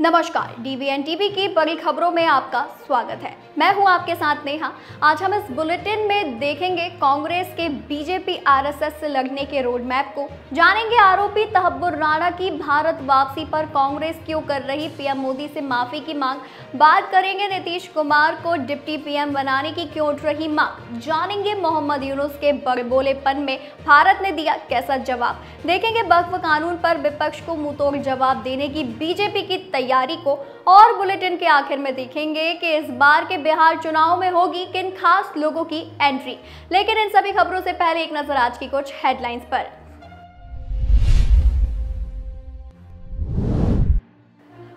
नमस्कार, डीवीएन टीवी की बड़ी खबरों में आपका स्वागत है। मैं हूं आपके साथ नेहा। आज हम इस बुलेटिन में देखेंगे कांग्रेस के बीजेपी आरएसएस से लड़ने के रोड मैप को, जानेंगे आरोपी तहब्बुर राणा की भारत वापसी पर कांग्रेस क्यों कर रही पीएम मोदी से माफी की मांग, बात करेंगे नीतीश कुमार को डिप्टी पीएम बनाने की क्यों उठ रही मांग, जानेंगे मोहम्मद यूनुस के बड़बोलेपन में भारत ने दिया कैसा जवाब, देखेंगे वक्फ कानून पर विपक्ष को मुंहतोड़ जवाब देने की बीजेपी की तैयारी को, और बुलेटिन के आखिर में देखेंगे कि इस बार के बिहार चुनाव में होगी किन खास लोगों की एंट्री। लेकिन इन सभी खबरों से पहले एक नजर आज की कुछ हेडलाइंस पर।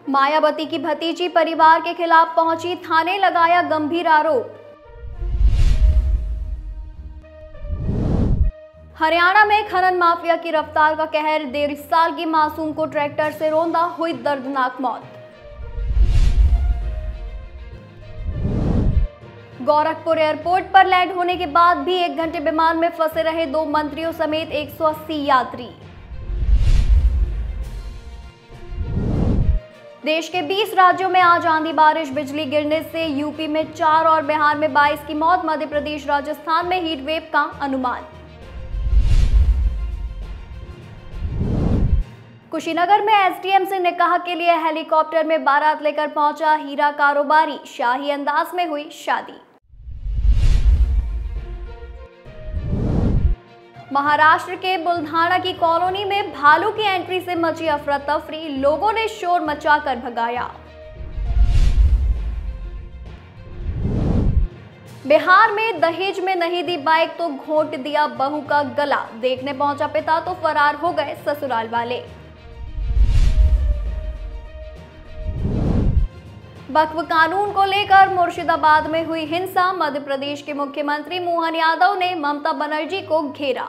मायावती की भतीजी परिवार के खिलाफ पहुंची थाने, लगाया गंभीर आरोप। हरियाणा में खनन माफिया की रफ्तार का कहर, 1.5 साल की मासूम को ट्रैक्टर से रौंदा, हुई दर्दनाक मौत। गोरखपुर एयरपोर्ट पर लैंड होने के बाद भी 1 घंटे विमान में फंसे रहे 2 मंत्रियों समेत 180 यात्री। देश के 20 राज्यों में आज आंधी बारिश, बिजली गिरने से यूपी में 4 और बिहार में 22 की मौत। मध्य प्रदेश राजस्थान में हीट वेव का अनुमान। कुशीनगर में एसडीएम से निकाह के लिए हेलीकॉप्टर में बारात लेकर पहुंचा हीरा कारोबारी, शाही अंदाज में हुई शादी। महाराष्ट्र के बुलढाणा की कॉलोनी में भालू की एंट्री से मची अफरा तफरी, लोगों ने शोर मचाकर भगाया। बिहार में दहेज में नहीं दी बाइक तो घोंट दिया बहू का गला, देखने पहुंचा पिता तो फरार हो गए ससुराल वाले। वक्फ कानून को लेकर मुर्शिदाबाद में हुई हिंसा, मध्य प्रदेश के मुख्यमंत्री मोहन यादव ने ममता बनर्जी को घेरा।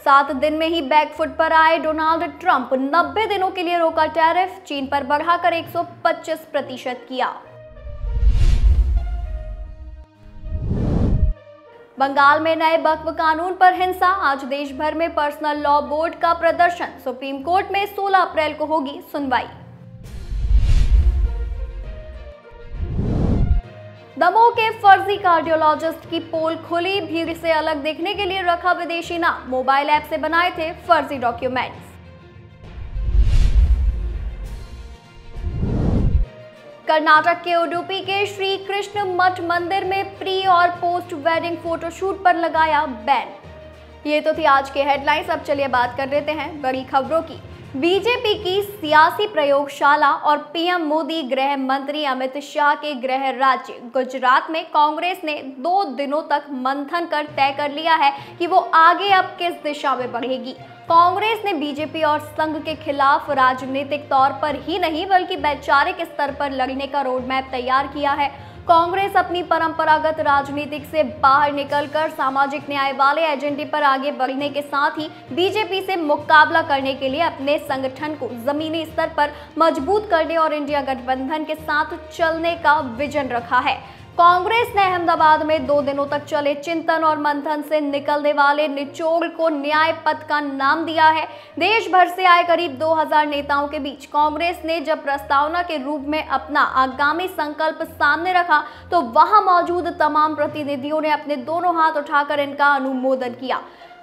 7 दिन में ही बैकफुट पर आए डोनाल्ड ट्रंप, 90 दिनों के लिए रोका टैरिफ, चीन पर बढ़ाकर 125% किया। बंगाल में नए वक्फ कानून पर हिंसा, आज देश भर में पर्सनल लॉ बोर्ड का प्रदर्शन, सुप्रीम कोर्ट में 16 अप्रैल को होगी सुनवाई। दमोह के फर्जी कार्डियोलॉजिस्ट की पोल खुली, भीड़ से अलग दिखने के लिए रखा विदेशी नाम, मोबाइल ऐप से बनाए थे फर्जी डॉक्यूमेंट्स। कर्नाटक के उडुपी के श्री कृष्ण मठ मंदिर में प्री और पोस्ट वेडिंग फोटोशूट पर लगाया बैन। ये तो थी आज के हेडलाइंस। अब चलिए बात कर लेते हैं बड़ी खबरों की। बीजेपी की सियासी प्रयोगशाला और पीएम मोदी गृह मंत्री अमित शाह के गृह राज्य गुजरात में कांग्रेस ने 2 दिनों तक मंथन कर तय कर लिया है कि वो आगे अब किस दिशा में बढ़ेगी। कांग्रेस ने बीजेपी और संघ के खिलाफ राजनीतिक तौर पर ही नहीं बल्कि वैचारिक स्तर पर लड़ने का रोड मैप तैयार किया है। कांग्रेस अपनी परंपरागत राजनीतिक से बाहर निकलकर सामाजिक न्याय वाले एजेंडे पर आगे बढ़ने के साथ ही बीजेपी से मुकाबला करने के लिए अपने संगठन को जमीनी स्तर पर मजबूत करने और इंडिया गठबंधन के साथ चलने का विजन रखा है। कांग्रेस ने अहमदाबाद में 2 दिनों तक चले चिंतन और मंथन से निकलने वाले निचोड़ को न्याय पथ का नाम दिया है। देश भर से आए करीब 2000 नेताओं के बीच कांग्रेस ने जब प्रस्तावना के रूप में अपना आगामी संकल्प सामने रखा तो वहां मौजूद तमाम प्रतिनिधियों ने अपने दोनों हाथ उठाकर इनका अनुमोदन किया।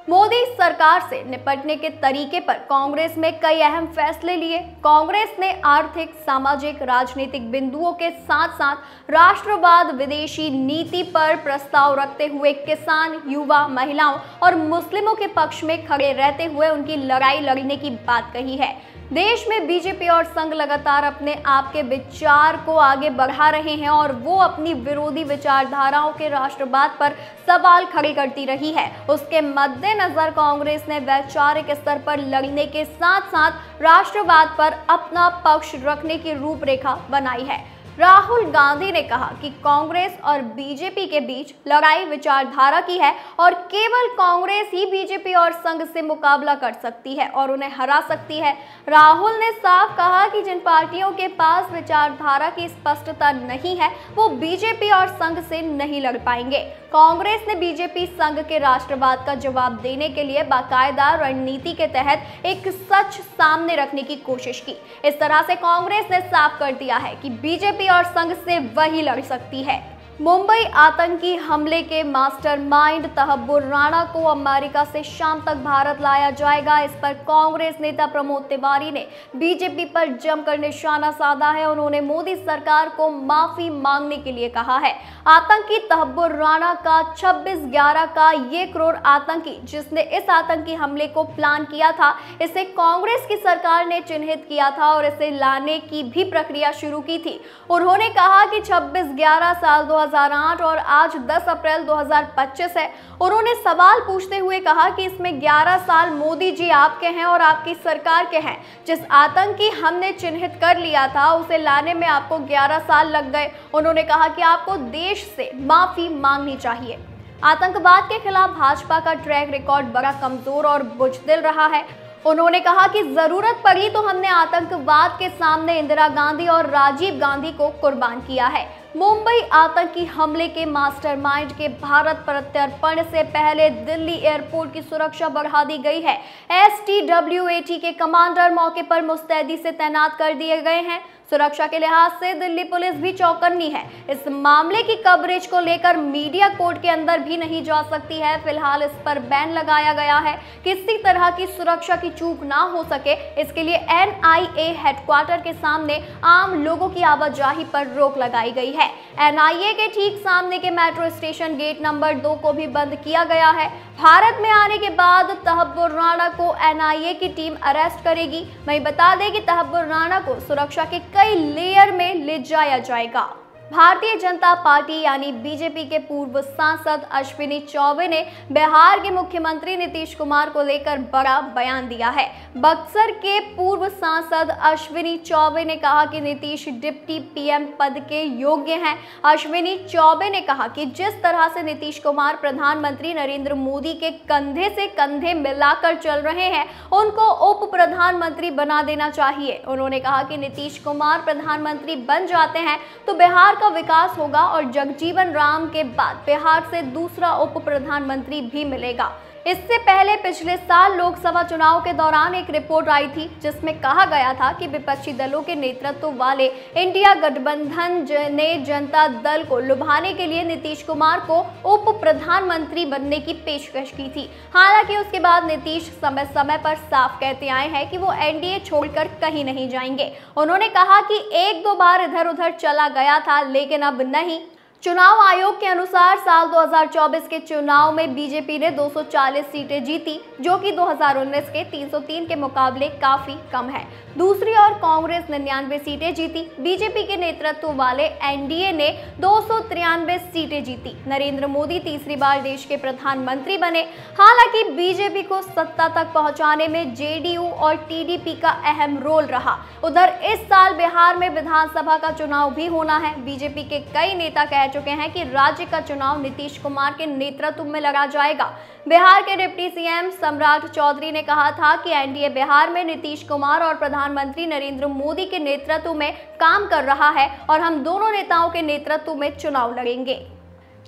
मोदी सरकार से निपटने के तरीके पर कांग्रेस में कई अहम फैसले लिए। कांग्रेस ने आर्थिक, सामाजिक, राजनीतिक बिंदुओं के साथ साथ राष्ट्रवाद, विदेशी नीति पर प्रस्ताव रखते हुए किसान, युवा, महिलाओं और मुस्लिमों के पक्ष में खड़े रहते हुए उनकी लड़ाई लड़ने की बात कही है। देश में बीजेपी और संघ लगातार अपने आप के विचार को आगे बढ़ा रहे हैं और वो अपनी विरोधी विचारधाराओं के राष्ट्रवाद पर सवाल खड़े करती रही है। उसके मद्देनजर कांग्रेस ने वैचारिक स्तर पर लड़ने के साथ साथ राष्ट्रवाद पर अपना पक्ष रखने की रूपरेखा बनाई है। राहुल गांधी ने कहा कि कांग्रेस और बीजेपी के बीच लड़ाई विचारधारा की है और केवल कांग्रेस ही बीजेपी और संघ से मुकाबला कर सकती है और उन्हें हरा सकती है। राहुल ने साफ कहा कि जिन पार्टियों के पास विचारधारा की स्पष्टता नहीं है वो बीजेपी और संघ से नहीं लड़ पाएंगे। कांग्रेस ने बीजेपी संघ के राष्ट्रवाद का जवाब देने के लिए बाकायदा रणनीति के तहत एक सच सामने रखने की कोशिश की। इस तरह से कांग्रेस ने साफ कर दिया है कि बीजेपी और संघ से वही लड़ सकती है। मुंबई आतंकी हमले के मास्टरमाइंड तहब्बुर राणा को अमेरिका से शाम तक भारत लाया जाएगा। इस पर कांग्रेस नेता प्रमोद तिवारी ने बीजेपी पर जमकर निशाना साधा है। उन्होंने मोदी सरकार को माफी मांगने के लिए कहा है। आतंकी तहब्बुर राणा का 26/11 का ये क्रूर आतंकी जिसने इस आतंकी हमले को प्लान किया था, इसे कांग्रेस की सरकार ने चिन्हित किया था और इसे लाने की भी प्रक्रिया शुरू की थी। उन्होंने कहा कि 26/11 साल 2008 और आज 10 अप्रैल 2025 है। उन्होंने सवाल पूछते हुए कहा कि इसमें 11 साल मोदी जी आपके हैं और आपकी सरकार के हैं। जिस आतंकी हमने चिन्हित कर लिया था उसे लाने में आपको 11 साल लग गए। उन्होंने कहा कि आपको देश से माफी मांगनी चाहिए। आतंकवाद के खिलाफ भाजपा का ट्रैक रिकॉर्ड बड़ा कमजोर और बुजदिल रहा है। उन्होंने कहा कि जरूरत पड़ी तो हमने आतंकवाद के सामने इंदिरा गांधी और राजीव गांधी को कुर्बान किया है। मुंबई आतंकी हमले के मास्टरमाइंड के भारत प्रत्यर्पण से पहले दिल्ली एयरपोर्ट की सुरक्षा बढ़ा दी गई है। STWAT के कमांडर मौके पर मुस्तैदी से तैनात कर दिए गए हैं। सुरक्षा के लिहाज से दिल्ली पुलिस भी चौकन्नी है। इस मामले की कवरेज को लेकर मीडिया कोर्ट के अंदर भी नहीं जा सकती है। फिलहाल इस पर बैन लगाया गया है। किसी तरह की सुरक्षा की चूक ना हो सके इसके लिए NIA हेडक्वार्टर के सामने आम लोगों की आवाजाही पर रोक लगाई गई है। NIA के ठीक सामने के मेट्रो स्टेशन गेट नंबर 2 को भी बंद किया गया है। भारत में आने के बाद तहब्बुर राणा को NIA की टीम अरेस्ट करेगी। वहीं बता दें कि तहब्बुर राणा को सुरक्षा के कई लेयर में ले जाया जाएगा। भारतीय जनता पार्टी यानी बीजेपी के पूर्व सांसद अश्विनी चौबे ने बिहार के मुख्यमंत्री नीतीश कुमार को लेकर बड़ा बयान दिया है। बक्सर के पूर्व सांसद अश्विनी चौबे ने कहा कि नीतीश डिप्टी PM पद के योग्य हैं। अश्विनी चौबे ने कहा कि जिस तरह से नीतीश कुमार प्रधानमंत्री नरेंद्र मोदी के कंधे से कंधे मिलाकर चल रहे हैं उनको उप प्रधानमंत्री बना देना चाहिए। उन्होंने कहा कि नीतीश कुमार प्रधानमंत्री बन जाते हैं तो बिहार का विकास होगा और जगजीवन राम के बाद बिहार से दूसरा उप प्रधानमंत्री भी मिलेगा। इससे पहले पिछले साल लोकसभा चुनाव के दौरान एक रिपोर्ट आई थी जिसमें कहा गया था कि विपक्षी दलों के नेतृत्व वाले इंडिया गठबंधन ने जनता दल को लुभाने के लिए नीतीश कुमार को उप प्रधानमंत्री बनने की पेशकश की थी। हालांकि उसके बाद नीतीश समय समय पर साफ कहते आए हैं कि वो NDA छोड़कर कहीं नहीं जाएंगे। उन्होंने कहा कि 1-2 बार इधर उधर चला गया था लेकिन अब नहीं। चुनाव आयोग के अनुसार साल 2024 के चुनाव में बीजेपी ने 240 सीटें जीती जो कि 2019 के 303 के मुकाबले काफी कम है। दूसरी ओर कांग्रेस 99 सीटें जीती। बीजेपी के नेतृत्व वाले NDA ने 293 सीटें जीती। नरेंद्र मोदी तीसरी बार देश के प्रधानमंत्री बने। हालांकि बीजेपी को सत्ता तक पहुंचाने में JDU और TDP का अहम रोल रहा। उधर इस साल बिहार में विधानसभा का चुनाव भी होना है। बीजेपी के कई नेता कह चुके हैं कि राज्य का चुनाव नीतीश कुमार के नेतृत्व में लड़ा जाएगा। बिहार के डिप्टी CM सम्राट चौधरी ने कहा था कि NDA बिहार में नीतीश कुमार और प्रधानमंत्री नरेंद्र मोदी के नेतृत्व में काम कर रहा है और हम दोनों नेताओं के नेतृत्व में चुनाव लड़ेंगे।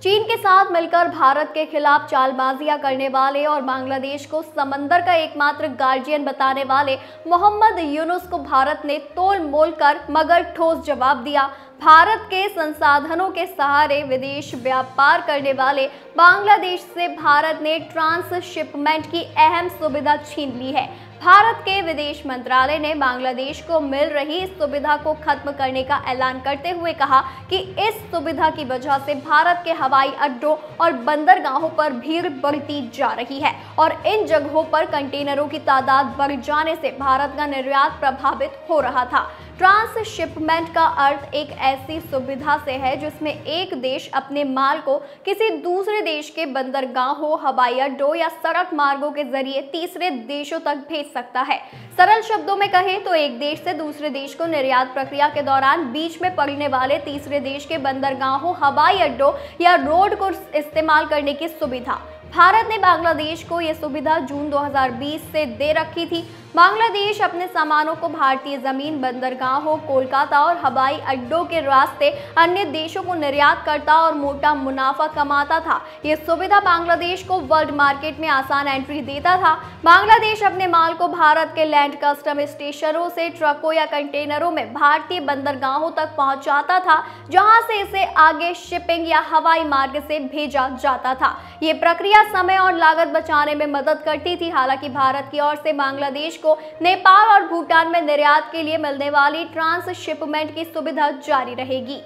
चीन के साथ मिलकर भारत के खिलाफ चालबाजियां करने वाले और बांग्लादेश को समंदर का एकमात्र गार्जियन बताने वाले मोहम्मद यूनुस को भारत ने तोल मोल कर मगर ठोस जवाब दिया। भारत के संसाधनों के सहारे विदेश व्यापार करने वाले बांग्लादेश से भारत ने ट्रांसशिपमेंट की अहम सुविधा छीन ली है। भारत के विदेश मंत्रालय ने बांग्लादेश को मिल रही इस सुविधा को खत्म करने का ऐलान करते हुए कहा कि इस सुविधा की वजह से भारत के हवाई अड्डों और बंदरगाहों पर भीड़ बढ़ती जा रही है और इन जगहों पर कंटेनरों की तादाद बढ़ जाने से भारत का निर्यात प्रभावित हो रहा था। ट्रांसशिपमेंट का अर्थ एक ऐसी सुविधा से है जिसमें एक देश अपने माल को किसी दूसरे देश के बंदरगाहों, हवाई अड्डों या सड़क मार्गों के जरिए तीसरे देशों तक भेज सकता है। सरल शब्दों में कहें तो एक देश से दूसरे देश को निर्यात प्रक्रिया के दौरान बीच में पड़ने वाले तीसरे देश के बंदरगाहों, हवाई अड्डों या रोड को इस्तेमाल करने की सुविधा। भारत ने बांग्लादेश को यह सुविधा जून 2020 से दे रखी थी। बांग्लादेश अपने सामानों को भारतीय जमीन, बंदरगाहों, कोलकाता और हवाई अड्डों के रास्ते अन्य देशों को निर्यात करता और मोटा मुनाफा कमाता था। यह सुविधा बांग्लादेश को वर्ल्ड मार्केट में आसान एंट्री देता था। बांग्लादेश अपने माल को भारत के लैंड कस्टम स्टेशनों से ट्रकों या कंटेनरों में भारतीय बंदरगाहों तक पहुंचाता था, जहां से इसे आगे शिपिंग या हवाई मार्ग से भेजा जाता था। ये प्रक्रिया समय और लागत बचाने में मदद करती थी। हालांकि भारत की ओर से बांग्लादेश को नेपाल और भूटान में निर्यात के लिए मिलने वाली ट्रांसशिपमेंट की सुविधा जारी रहेगी।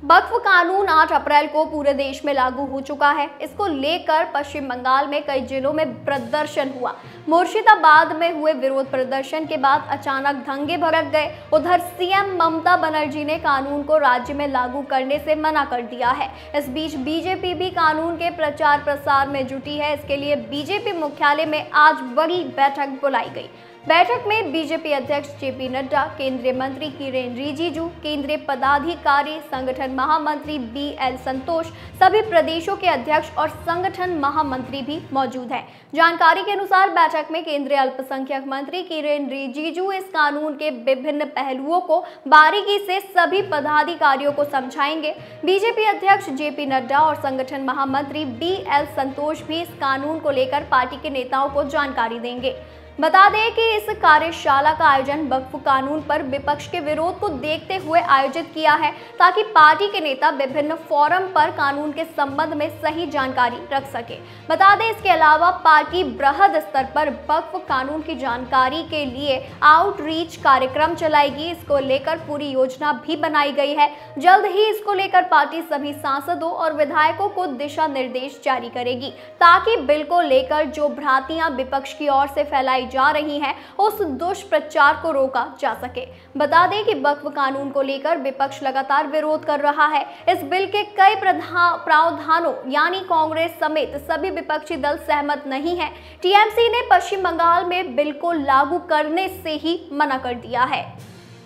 वक्फ कानून 8 अप्रैल को पूरे देश में लागू हो चुका है। इसको लेकर पश्चिम बंगाल में कई जिलों में प्रदर्शन हुआ। मुर्शिदाबाद में हुए विरोध प्रदर्शन के बाद अचानक दंगे भड़क गए। उधर सीएम ममता बनर्जी ने कानून को राज्य में लागू करने से मना कर दिया है। इस बीच बीजेपी भी कानून के प्रचार प्रसार में जुटी है। इसके लिए बीजेपी मुख्यालय में आज बड़ी बैठक बुलाई गई। बैठक में बीजेपी अध्यक्ष जेपी नड्डा, केंद्रीय मंत्री किरेन रिजिजू, केंद्रीय पदाधिकारी, संगठन महामंत्री बीएल संतोष, सभी प्रदेशों के अध्यक्ष और संगठन महामंत्री भी मौजूद हैं। जानकारी के अनुसार बैठक में केंद्रीय अल्पसंख्यक मंत्री किरेन रिजिजू इस कानून के विभिन्न पहलुओं को बारीकी से सभी पदाधिकारियों को समझाएंगे। बीजेपी अध्यक्ष जेपी नड्डा और संगठन महामंत्री बीएल संतोष भी इस कानून को लेकर पार्टी के नेताओं को जानकारी देंगे। बता दें कि इस कार्यशाला का आयोजन वक्फ कानून पर विपक्ष के विरोध को देखते हुए आयोजित किया है, ताकि पार्टी के नेता विभिन्न फोरम पर कानून के संबंध में सही जानकारी रख सके। बता दें इसके अलावा पार्टी बृहद स्तर पर वक्फ कानून की जानकारी के लिए आउटरीच कार्यक्रम चलाएगी। इसको लेकर पूरी योजना भी बनाई गई है। जल्द ही इसको लेकर पार्टी सभी सांसदों और विधायकों को दिशा निर्देश जारी करेगी, ताकि बिल को लेकर जो भ्रांतियां विपक्ष की ओर से फैलाई जा रही हैं, उस दुष्प्रचार को रोका जा सके। बता दें कि वक्फ कानून को लेकर विपक्ष लगातार विरोध कर रहा है। इस बिल के कई प्रावधानों यानी कांग्रेस समेत सभी विपक्षी दल सहमत नहीं है। टीएमसी ने पश्चिम बंगाल में बिल को लागू करने से ही मना कर दिया है।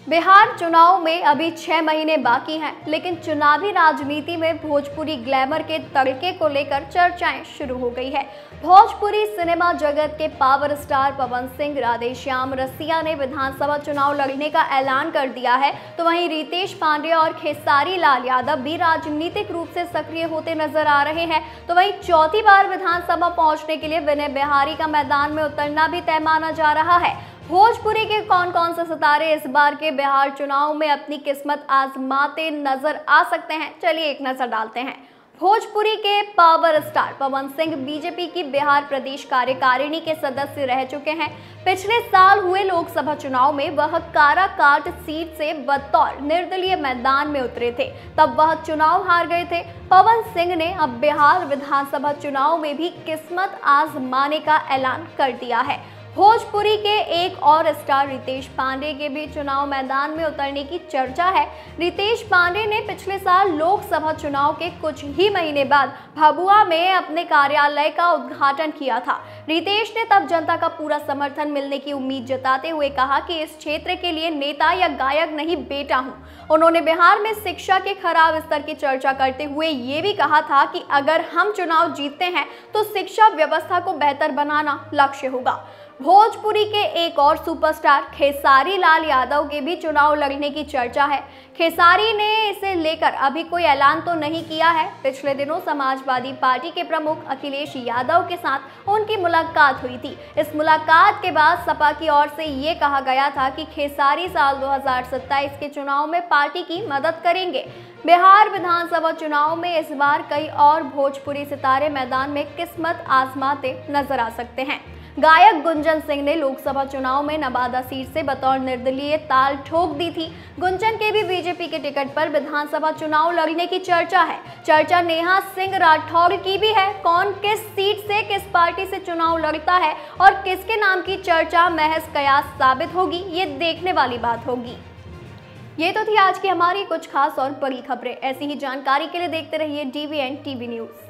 बिहार चुनाव में अभी 6 महीने बाकी हैं, लेकिन चुनावी राजनीति में भोजपुरी ग्लैमर के तड़के को लेकर चर्चाएं शुरू हो गई है। भोजपुरी सिनेमा जगत के पावर स्टार पवन सिंह, राधेश्याम रसिया ने विधानसभा चुनाव लड़ने का ऐलान कर दिया है, तो वहीं रितेश पांडे और खेसारी लाल यादव भी राजनीतिक रूप से सक्रिय होते नजर आ रहे हैं। तो वहीं चौथी बार विधानसभा पहुंचने के लिए विनय बिहारी का मैदान में उतरना भी तय माना जा रहा है। भोजपुरी के कौन कौन से सितारे इस बार के बिहार चुनाव में अपनी किस्मत आजमाते नजर आ सकते हैं, चलिए एक नजर डालते हैं। भोजपुरी के power star Pawan Singh BJP की बिहार प्रदेश कार्यकारिणी के सदस्य रह चुके हैं। पिछले साल हुए लोकसभा चुनाव में वह काराकाट सीट से बतौर निर्दलीय मैदान में उतरे थे, तब वह चुनाव हार गए थे। पवन सिंह ने अब बिहार विधानसभा चुनाव में भी किस्मत आजमाने का ऐलान कर दिया है। भोजपुरी के एक और स्टार रितेश पांडे के भी चुनाव मैदान में उतरने की चर्चा है। रितेश पांडे ने पिछले साल लोकसभा चुनाव के कुछ ही महीने बाद भभुआ में अपने कार्यालय का उद्घाटन किया था। रितेश ने तब जनता का पूरा समर्थन मिलने की उम्मीद जताते हुए कहा कि इस क्षेत्र के लिए नेता या गायक नहीं, बेटा हूं। उन्होंने बिहार में शिक्षा के खराब स्तर की चर्चा करते हुए ये भी कहा था कि अगर हम चुनाव जीतते हैं तो शिक्षा व्यवस्था को बेहतर बनाना लक्ष्य होगा। भोजपुरी के एक और सुपरस्टार खेसारी लाल यादव के भी चुनाव लड़ने की चर्चा है। खेसारी ने इसे लेकर अभी कोई ऐलान तो नहीं किया है। पिछले दिनों समाजवादी पार्टी के प्रमुख अखिलेश यादव के साथ उनकी मुलाकात हुई थी। इस मुलाकात के बाद सपा की ओर से ये कहा गया था कि खेसारी साल 2027 के चुनाव में पार्टी की मदद करेंगे। बिहार विधानसभा चुनाव में इस बार कई और भोजपुरी सितारे मैदान में किस्मत आजमाते नजर आ सकते हैं। गायक गुंजन सिंह ने लोकसभा चुनाव में नवादा सीट से बतौर निर्दलीय ताल ठोक दी थी। गुंजन के भी बीजेपी के टिकट पर विधानसभा चुनाव लड़ने की चर्चा है। चर्चा नेहा सिंह राठौर की भी है। कौन किस सीट से किस पार्टी से चुनाव लड़ता है और किसके नाम की चर्चा महज कयास साबित होगी, ये देखने वाली बात होगी। ये तो थी आज की हमारी कुछ खास और बड़ी खबरें। ऐसी ही जानकारी के लिए देखते रहिए DVN TV न्यूज़।